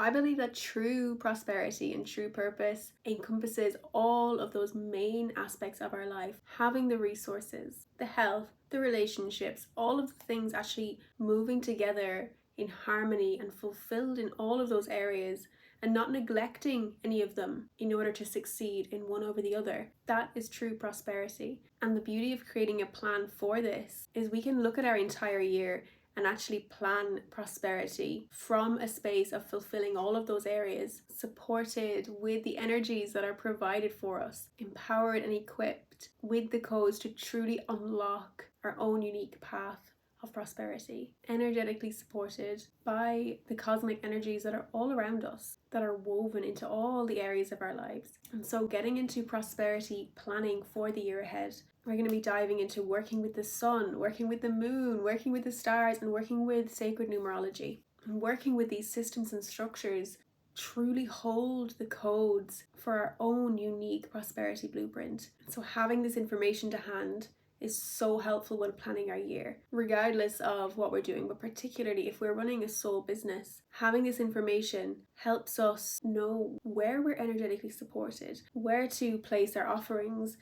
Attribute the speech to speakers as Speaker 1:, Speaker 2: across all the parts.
Speaker 1: I believe that true prosperity and true purpose encompasses all of those main aspects of our life. Having the resources, the health, the relationships, all of the things actually moving together in harmony and fulfilled in all of those areas, and not neglecting any of them in order to succeed in one over the other. That is true prosperity. And the beauty of creating a plan for this is we can look at our entire year and actually plan prosperity from a space of fulfilling all of those areas, supported with the energies that are provided for us, empowered and equipped with the codes to truly unlock our own unique path of prosperity, energetically supported by the cosmic energies that are all around us, that are woven into all the areas of our lives. And so getting into prosperity planning for the year ahead, we're going to be diving into working with the sun, working with the moon, working with the stars, and working with sacred numerology. And working with these systems and structures truly hold the codes for our own unique prosperity blueprint. So having this information to hand is so helpful when planning our year, regardless of what we're doing, but particularly if we're running a soul business. Having this information helps us know where we're energetically supported, where to place our offerings,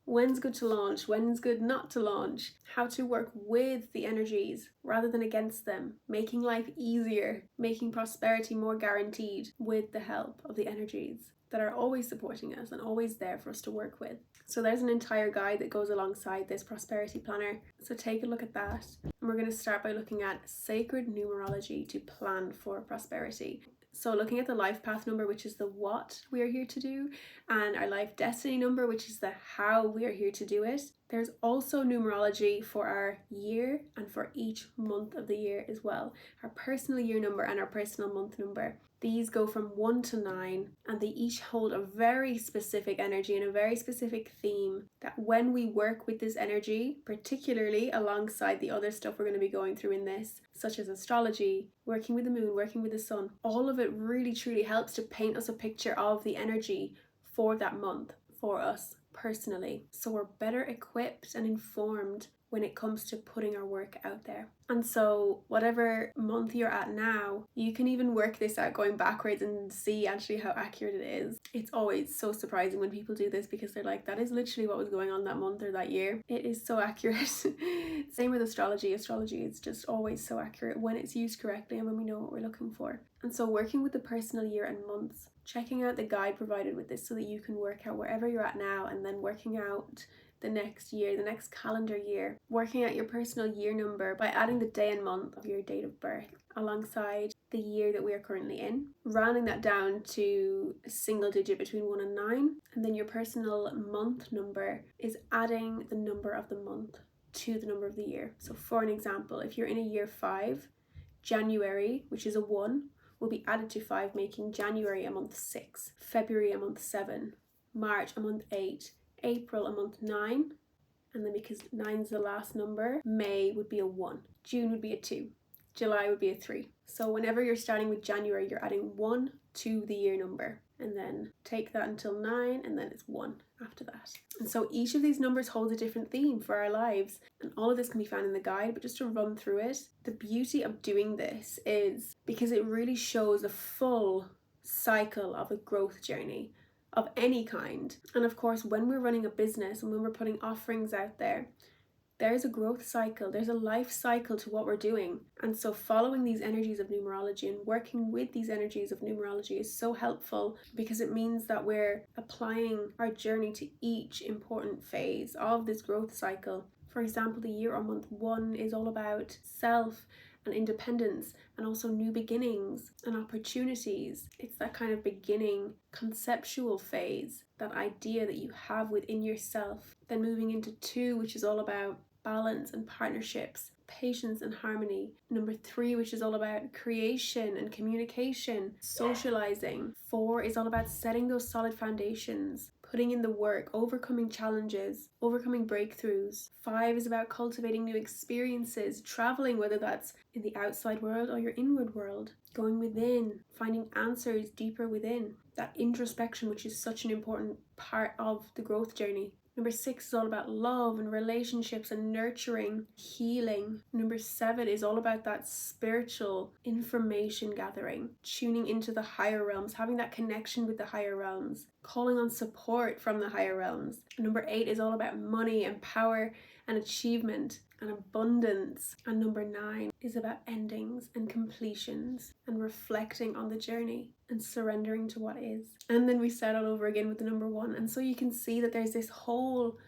Speaker 1: when's good to launch, when's good not to launch, how to work with the energies rather than against them, making life easier, making prosperity more guaranteed with the help of the energies that are always supporting us and always there for us to work with. So there's an entire guide that goes alongside this prosperity planner. So take a look at that. And we're going to start by looking at sacred numerology to plan for prosperity. So looking at the life path number, which is the what we are here to do, and our life destiny number, which is the how we are here to do it. There's also numerology for our year and for each month of the year as well. Our personal year number and our personal month number. These go from 1 to 9, and they each hold a very specific energy and a very specific theme that when we work with this energy, particularly alongside the other stuff we're going to be going through in this, such as astrology, working with the moon, working with the sun, all of it really truly helps to paint us a picture of the energy for that month for us personally. So we're better equipped and informed when it comes to putting our work out there. And so whatever month you're at now, you can even work this out going backwards and see actually how accurate it is. It's always so surprising when people do this because they're like, that is literally what was going on that month or that year. It is so accurate. Same with astrology. Astrology is just always so accurate when it's used correctly and when we know what we're looking for. And so working with the personal year and months, checking out the guide provided with this so that you can work out wherever you're at now, and then working out the next year, the next calendar year, working out your personal year number by adding the day and month of your date of birth alongside the year that we are currently in, rounding that down to a single digit between 1 and 9, and then your personal month number is adding the number of the month to the number of the year. So for an example, if you're in a year 5, January, which is a 1, will be added to 5, making January a month 6, February a month 7, March a month 8, April a month 9, and then because 9 is the last number, May would be a 1, June would be a 2, July would be a 3. So whenever you're starting with January, you're adding 1 to the year number, and then take that until 9, and then it's 1 after that. And so each of these numbers holds a different theme for our lives, and all of this can be found in the guide, but just to run through it, the beauty of doing this is because it really shows a full cycle of a growth journey of any kind. And of course, when we're running a business and when we're putting offerings out there, there's a growth cycle, there's a life cycle to what we're doing. And so following these energies of numerology and working with these energies of numerology is so helpful because it means that we're applying our journey to each important phase of this growth cycle. For example, the year or month 1 is all about self and independence and also new beginnings and opportunities. It's that kind of beginning conceptual phase, that idea that you have within yourself. Then moving into 2, which is all about balance and partnerships, patience and harmony. Number 3, which is all about creation and communication, socializing. 4 is all about setting those solid foundations, putting in the work, overcoming challenges, overcoming breakthroughs. 5 is about cultivating new experiences, traveling, whether that's in the outside world or your inward world, going within, finding answers deeper within. That introspection, which is such an important part of the growth journey. Number 6 is all about love and relationships and nurturing, healing. Number 7 is all about that spiritual information gathering, tuning into the higher realms, having that connection with the higher realms, calling on support from the higher realms. Number 8 is all about money and power and achievement and abundance. And number 9 is about endings and completions and reflecting on the journey and surrendering to what is. And then we start all over again with the number 1. And so you can see that there's this whole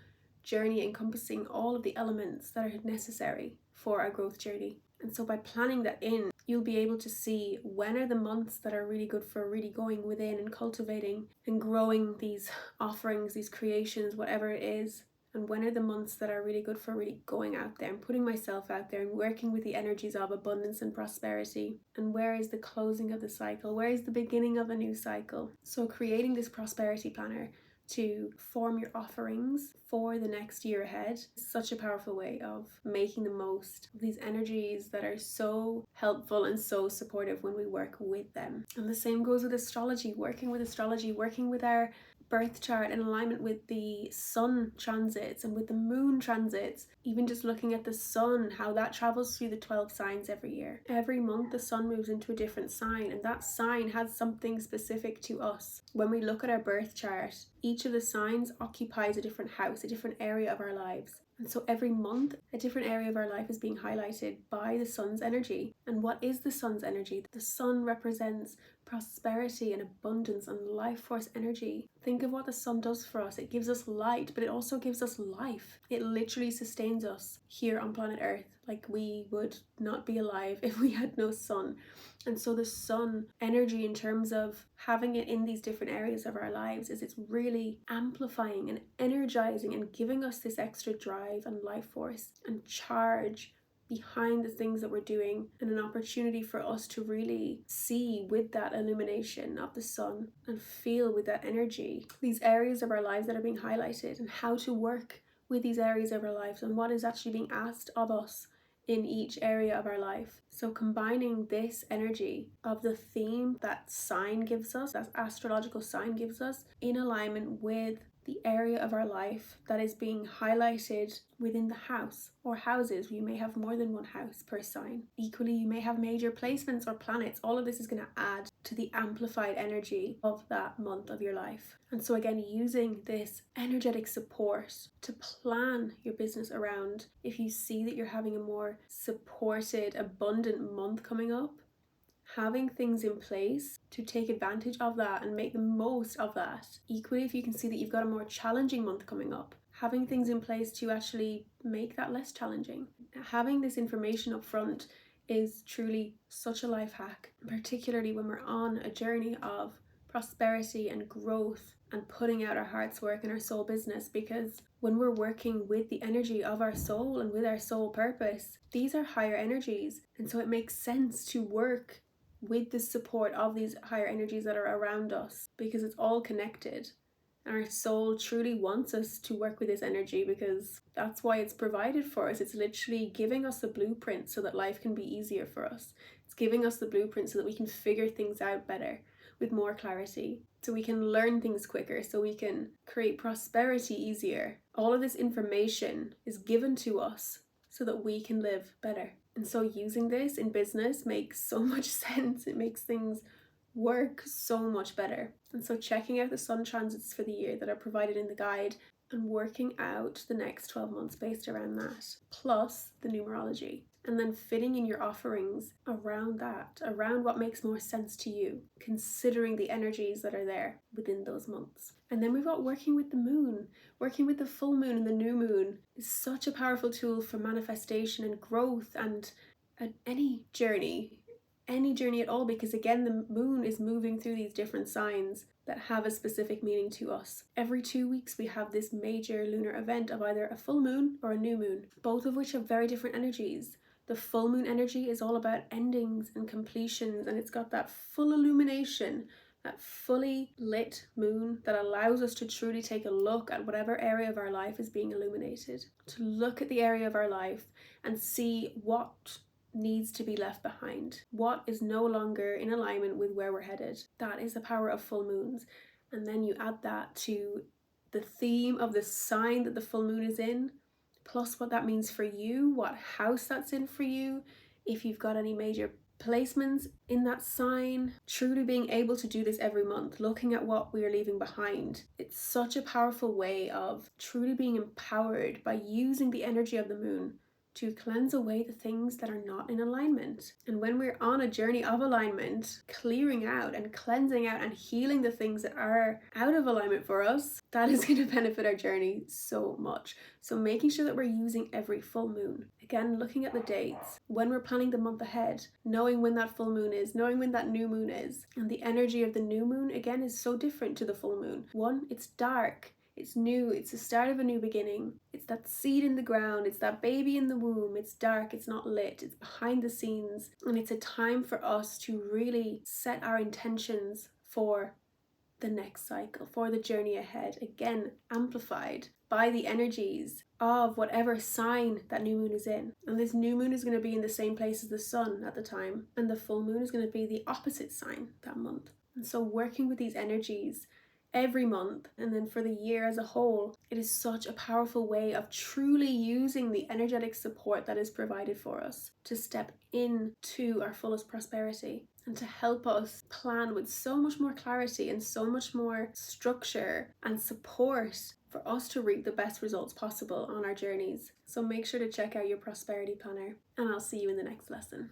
Speaker 1: journey encompassing all of the elements that are necessary for our growth journey. And so by planning that in, you'll be able to see when are the months that are really good for really going within and cultivating and growing these offerings, these creations, whatever it is. And when are the months that are really good for really going out there and putting myself out there and working with the energies of abundance and prosperity? And where is the closing of the cycle? Where is the beginning of a new cycle? So creating this prosperity planner to form your offerings for the next year ahead is such a powerful way of making the most of these energies that are so helpful and so supportive when we work with them. And the same goes with astrology, working with our birth chart in alignment with the sun transits and with the moon transits, even just looking at the sun, how that travels through the 12 signs every year. Every month the sun moves into a different sign, and that sign has something specific to us. When we look at our birth chart, each of the signs occupies a different house, a different area of our lives. And so every month, a different area of our life is being highlighted by the sun's energy. And what is the sun's energy? The sun represents prosperity and abundance and life force energy. Think of what the sun does for us. It gives us light, but it also gives us life. It literally sustains us here on planet Earth. Like, we would not be alive if we had no sun. And so the sun energy, in terms of having it in these different areas of our lives, is it's really amplifying and energizing and giving us this extra drive and life force and charge behind the things that we're doing, and an opportunity for us to really see with that illumination of the sun and feel with that energy these areas of our lives that are being highlighted, and how to work with these areas of our lives and what is actually being asked of us in each area of our life. So combining this energy of the theme that sign gives us, that astrological sign gives us, in alignment with the area of our life that is being highlighted within the house or houses. You may have more than one house per sign. Equally, you may have major placements or planets. All of this is going to add to the amplified energy of that month of your life. And so again, using this energetic support to plan your business around, if you see that you're having a more supported, abundant month coming up, having things in place to take advantage of that and make the most of that. Equally, if you can see that you've got a more challenging month coming up, having things in place to actually make that less challenging. Having this information up front is truly such a life hack, particularly when we're on a journey of prosperity and growth and putting out our heart's work and our soul business, because when we're working with the energy of our soul and with our soul purpose, these are higher energies, and so it makes sense to work with the support of these higher energies that are around us, because it's all connected. And our soul truly wants us to work with this energy, because that's why it's provided for us. It's literally giving us the blueprint so that life can be easier for us. It's giving us the blueprint so that we can figure things out better with more clarity, so we can learn things quicker, so we can create prosperity easier. All of this information is given to us so that we can live better. And so using this in business makes so much sense. It makes things work so much better. And so checking out the sun transits for the year that are provided in the guide and working out the next 12 months based around that, plus the numerology. And then fitting in your offerings around that, around what makes more sense to you, considering the energies that are there within those months. And then we've got working with the moon. Working with the full moon and the new moon is such a powerful tool for manifestation and growth and any journey at all, because again, the moon is moving through these different signs that have a specific meaning to us. Every 2 weeks we have this major lunar event of either a full moon or a new moon, both of which have very different energies. The full moon energy is all about endings and completions, and it's got that full illumination, that fully lit moon that allows us to truly take a look at whatever area of our life is being illuminated, to look at the area of our life and see what needs to be left behind, what is no longer in alignment with where we're headed. That is the power of full moons. And then you add that to the theme of the sign that the full moon is in, plus what that means for you, what house that's in for you, if you've got any major placements in that sign. Truly being able to do this every month, looking at what we are leaving behind. It's such a powerful way of truly being empowered by using the energy of the moon to cleanse away the things that are not in alignment. And when we're on a journey of alignment, clearing out and cleansing out and healing the things that are out of alignment for us, that is going to benefit our journey so much. So making sure that we're using every full moon. Again, looking at the dates, when we're planning the month ahead, knowing when that full moon is, knowing when that new moon is. And the energy of the new moon, again, is so different to the full moon. One, it's dark. It's new, it's the start of a new beginning. It's that seed in the ground, it's that baby in the womb. It's dark, it's not lit, it's behind the scenes. And it's a time for us to really set our intentions for the next cycle, for the journey ahead. Again, amplified by the energies of whatever sign that new moon is in. And this new moon is going to be in the same place as the sun at the time. And the full moon is going to be the opposite sign that month. And so working with these energies every month and then for the year as a whole, it is such a powerful way of truly using the energetic support that is provided for us to step into our fullest prosperity and to help us plan with so much more clarity and so much more structure and support for us to reap the best results possible on our journeys. So make sure to check out your prosperity planner, and I'll see you in the next lesson.